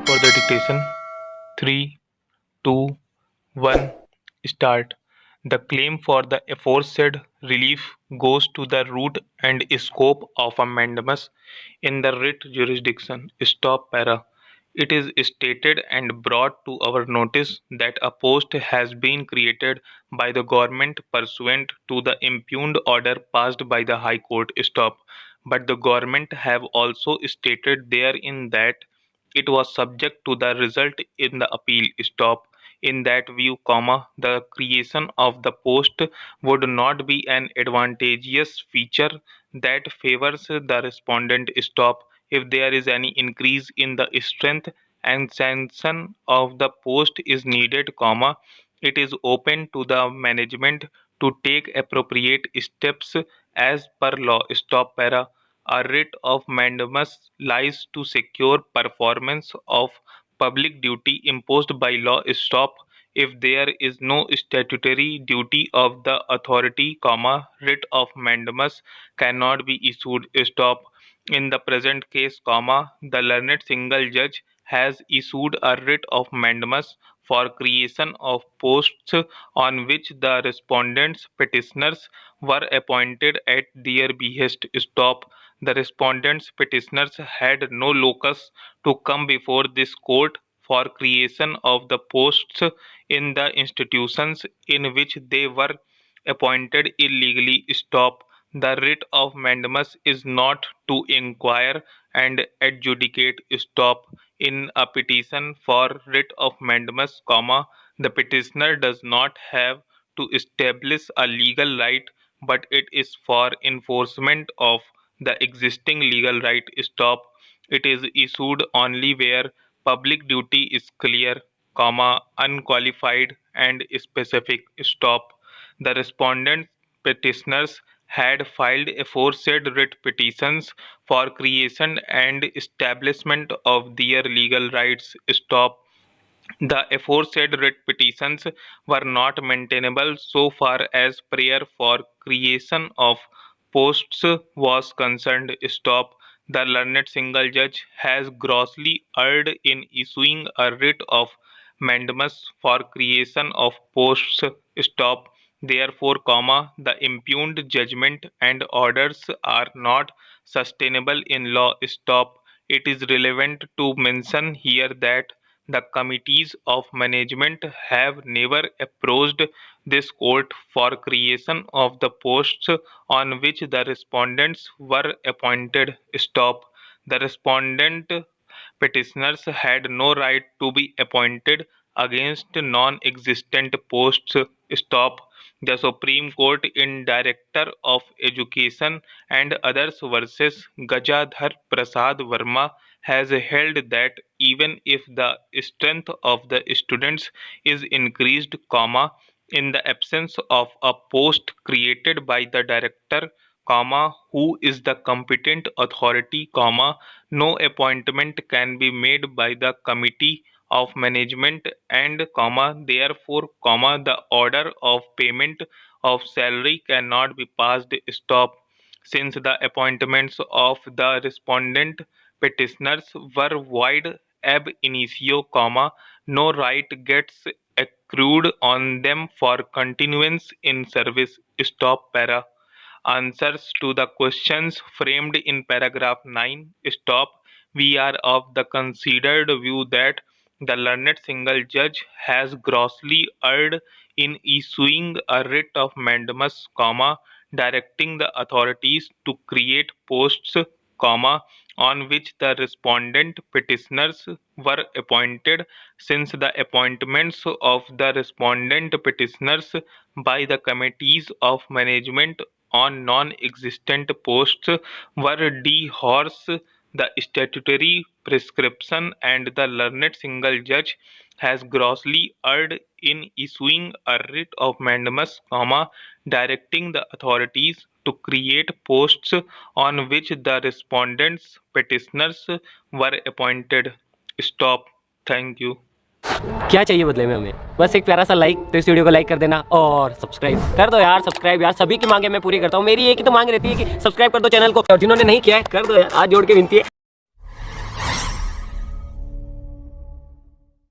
for the dictation. 3, 2, 1, start. The claim for the aforesaid relief goes to the root and scope of a mandamus in the writ jurisdiction. Stop para. It is stated and brought to our notice that a post has been created by the government pursuant to the impugned order passed by the High Court. Stop. But the government have also stated therein that it was subject to the result in the appeal. Stop. In that view, the creation of the post would not be an advantageous feature that favors the respondent. Stop. If there is any increase in the strength and sanction of the post is needed, it is open to the management to take appropriate steps as per law. Stop para. A writ of mandamus lies to secure performance of public duty imposed by law. Stop. If there is no statutory duty of the authority, writ of mandamus cannot be issued. Stop. In the present case, the learned single judge has issued a writ of mandamus for creation of posts on which the respondents petitioners were appointed at their behest. Stop. The respondents petitioners had no locus to come before this court for creation of the posts in the institutions in which they were appointed illegally. Stop. The writ of mandamus is not to inquire and adjudicate. Stop. In a petition for writ of mandamus, the petitioner does not have to establish a legal right, but it is for enforcement of the existing legal right. Stop. It is issued only where public duty is clear, unqualified and specific. Stop. The respondent petitioners had filed aforesaid writ petitions for creation and establishment of their legal rights. Stop. The aforesaid writ petitions were not maintainable so far as prayer for creation of posts was concerned. Stop. The learned single judge has grossly erred in issuing a writ of mandamus for creation of posts. Stop. Therefore, the impugned judgment and orders are not sustainable in law. Stop. It is relevant to mention here that the committees of management have never approached this court for creation of the posts on which the respondents were appointed. Stop. The respondent petitioners had no right to be appointed against non-existent posts. Stop. The Supreme Court in Director of Education and others versus Gajadhar Prasad Verma has held that even if the strength of the students is increased, in the absence of a post created by the director, who is the competent authority, no appointment can be made by the committee of management and, therefore, the order of payment of salary cannot be passed. Stop. Since the appointments of the respondent petitioners were void ab initio, no right gets accrued on them for continuance in service. Stop para. Answers to the questions framed in paragraph 9. Stop. We are of the considered view that the learned single judge has grossly erred in issuing a writ of mandamus, directing the authorities to create posts, on which the respondent petitioners were appointed, since the appointments of the respondent petitioners by the committees of management on non-existent posts were de-horse the statutory prescription, and the learned single judge has grossly erred in issuing a writ of mandamus, directing the authorities to create posts on which the respondents petitioners were appointed. Stop. Thank you. क्या चाहिए बदले में हमें? बस एक प्यारा सा like, तो इस वीडियो को लाइक कर देना और सब्सक्राइब कर दो यार। सब्सक्राइब यार, सभी की मांगे मैं पूरी करता हूँ। मेरी एक ही तो मांग रहती है कि सब्सक्राइब कर दो चैनल को, और जिन्होंने नहीं किया है कर दो यार, हाथ जोड़ के विनती है।